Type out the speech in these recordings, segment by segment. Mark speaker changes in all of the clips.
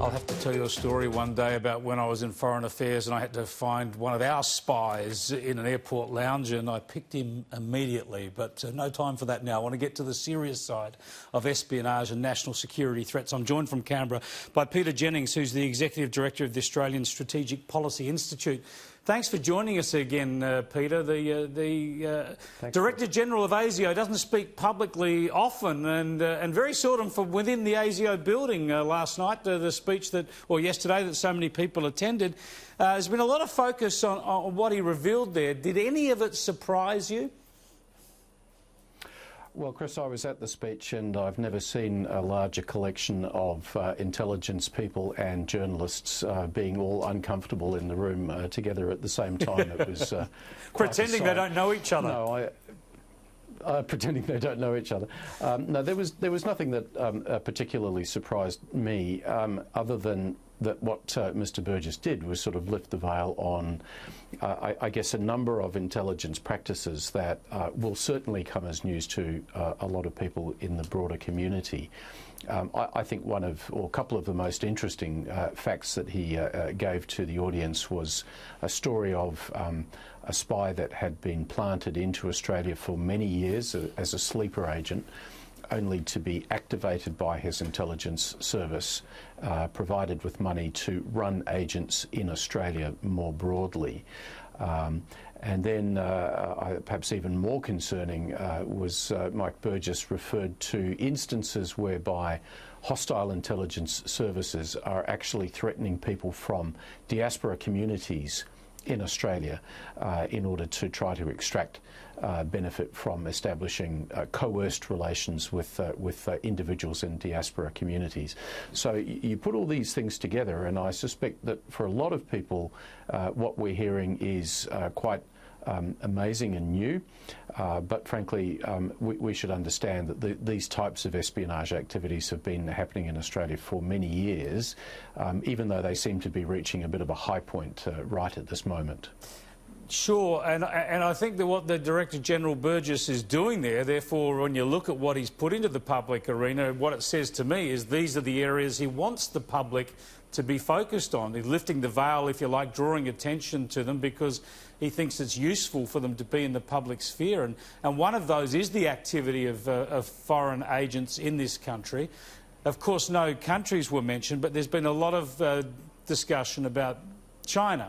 Speaker 1: I'll have to tell you a story one day about when I was in Foreign Affairs and I had to find one of our spies in an airport lounge and I picked him immediately. But no time for that now. I want to get to the serious side of espionage and national security threats. I'm joined from Canberra by Peter Jennings, who's the Executive Director of the Australian Strategic Policy Institute. Thanks for joining us again, Peter. The Director-General of ASIO doesn't speak publicly often and very seldom from within the ASIO building. Last night, the speech or yesterday that so many people attended, there's been a lot of focus on what he revealed there. Did any of it surprise you?
Speaker 2: Well, Chris, I was at the speech and I've never seen a larger collection of intelligence people and journalists being all uncomfortable in the room together at the same time. It was
Speaker 1: pretending they don't know each other.
Speaker 2: No, pretending they don't know each other. No, there was nothing that particularly surprised me, other than that what Mr Burgess did was sort of lift the veil on, I guess, a number of intelligence practices that will certainly come as news to a lot of people in the broader community. I think a couple of the most interesting facts that he gave to the audience was a story of a spy that had been planted into Australia for many years as a sleeper agent, only to be activated by his intelligence service, provided with money to run agents in Australia more broadly. And then, perhaps even more concerning, was Mike Burgess referred to instances whereby hostile intelligence services are actually threatening people from diaspora communities in Australia in order to try to extract benefit from establishing coerced relations with individuals in diaspora communities. So you put all these things together, and I suspect that for a lot of people what we're hearing is quite amazing and new, but frankly we should understand that these types of espionage activities have been happening in Australia for many years, even though they seem to be reaching a bit of a high point right at this moment.
Speaker 1: Sure, and I think that what the Director-General Burgess is doing there, therefore, when you look at what he's put into the public arena, what it says to me is these are the areas he wants the public to be focused on. He's lifting the veil, if you like, drawing attention to them because he thinks it's useful for them to be in the public sphere. And one of those is the activity of foreign agents in this country. Of course, no countries were mentioned, but there's been a lot of discussion about China.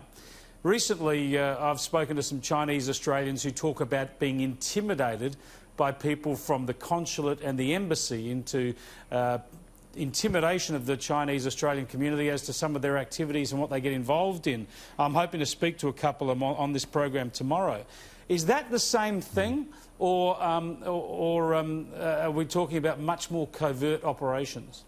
Speaker 1: Recently, I've spoken to some Chinese Australians who talk about being intimidated by people from the consulate and the embassy into intimidation of the Chinese Australian community as to some of their activities and what they get involved in. I'm hoping to speak to a couple of them on this program tomorrow. Is that the same thing, or are we talking about much more covert operations?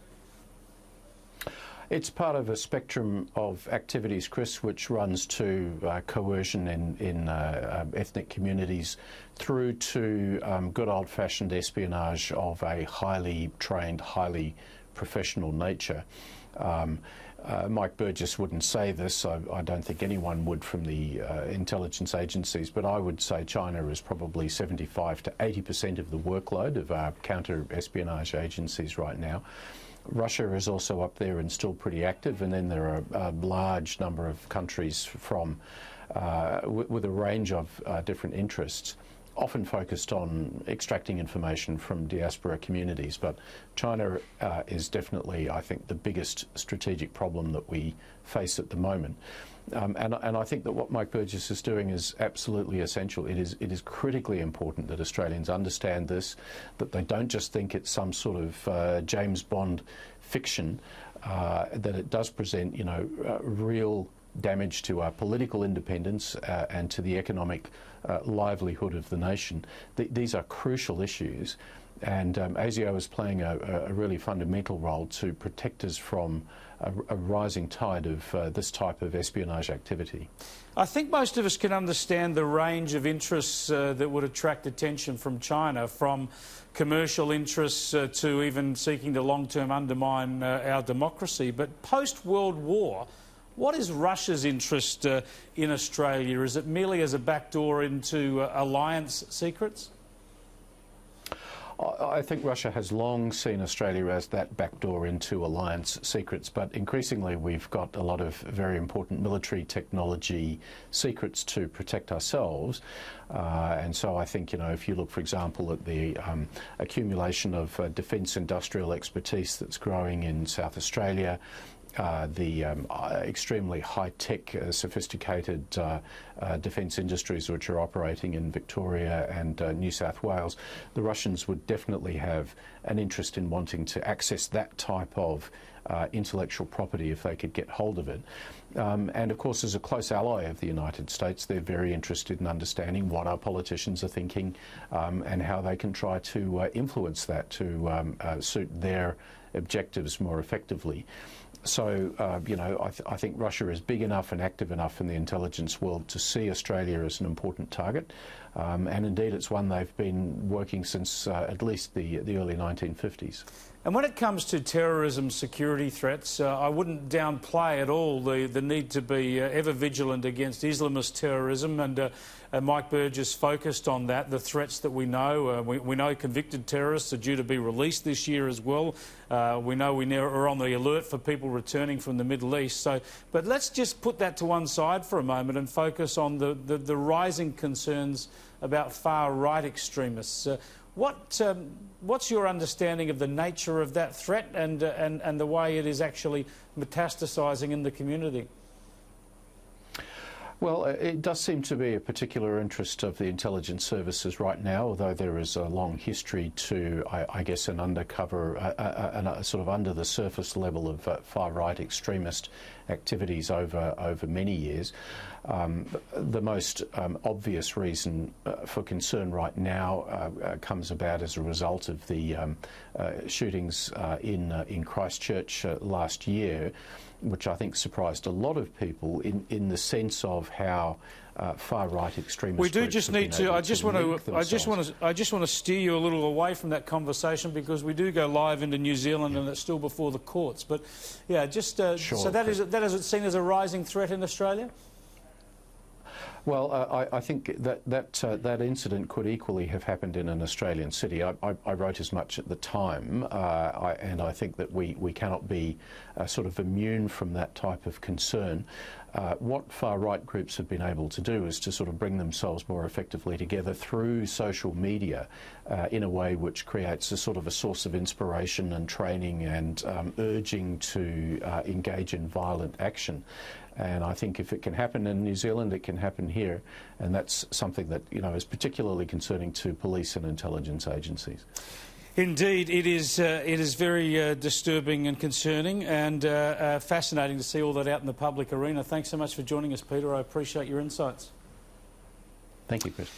Speaker 2: It's part of a spectrum of activities, Chris, which runs to coercion in ethnic communities through to good old-fashioned espionage of a highly trained, highly professional nature. Mike Burgess wouldn't say this. I don't think anyone would from the intelligence agencies, but I would say China is probably 75 to 80% of the workload of our counter-espionage agencies right now. Russia is also up there and still pretty active, and then there are a large number of countries from with a range of different interests, often focused on extracting information from diaspora communities. But China is definitely, I think, the biggest strategic problem that we face at the moment. And I think that what Mike Burgess is doing is absolutely essential. It is critically important that Australians understand this, that they don't just think it's some sort of James Bond fiction, that it does present, real damage to our political independence and to the economic livelihood of the nation. These are crucial issues, and ASIO is playing a really fundamental role to protect us from a rising tide of this type of espionage activity.
Speaker 1: I think most of us can understand the range of interests that would attract attention from China, from commercial interests to even seeking to long-term undermine our democracy. But post-World War, what is Russia's interest in Australia? Is it merely as a backdoor into alliance secrets?
Speaker 2: I think Russia has long seen Australia as that backdoor into alliance secrets, but increasingly we've got a lot of very important military technology secrets to protect ourselves. And so I think, if you look, for example, at the accumulation of defence industrial expertise that's growing in South Australia, the extremely high-tech, sophisticated defence industries which are operating in Victoria and New South Wales, the Russians would definitely have an interest in wanting to access that type of intellectual property if they could get hold of it. And of course, as a close ally of the United States, they're very interested in understanding what our politicians are thinking and how they can try to influence that to suit their objectives more effectively. So, I think Russia is big enough and active enough in the intelligence world to see Australia as an important target. And indeed, it's one they've been working since at least the early 1950s.
Speaker 1: And when it comes to terrorism security threats, I wouldn't downplay at all the need to be ever vigilant against Islamist terrorism, and Mike Burgess focused on that, the threats that we know. We know convicted terrorists are due to be released this year as well. We know we are on the alert for people returning from the Middle East. But let's just put that to one side for a moment and focus on the rising concerns about far-right extremists. What's your understanding of the nature of that threat and the way it is actually metastasising in the community?
Speaker 2: Well, it does seem to be a particular interest of the intelligence services right now, although there is a long history to, I guess, an undercover, a sort of under the surface level of far-right extremist activities over many years. The most obvious reason for concern right now comes about as a result of the shootings in Christchurch last year, which I think surprised a lot of people in the sense of how far-right extremists. We do just need to. I just want
Speaker 1: to steer you a little away from that conversation because we do go live into New Zealand and it's still before the courts. But yeah, just sure, so that is seen as a rising threat in Australia.
Speaker 2: Well, I think that incident could equally have happened in an Australian city. I wrote as much at the time, and I think that we cannot be sort of immune from that type of concern. What far-right groups have been able to do is to sort of bring themselves more effectively together through social media in a way which creates a sort of a source of inspiration and training and urging to engage in violent action. And I think if it can happen in New Zealand, it can happen here. And that's something that, is particularly concerning to police and intelligence agencies.
Speaker 1: Indeed, it is very disturbing and concerning and fascinating to see all that out in the public arena. Thanks so much for joining us, Peter. I appreciate your insights.
Speaker 2: Thank you, Chris.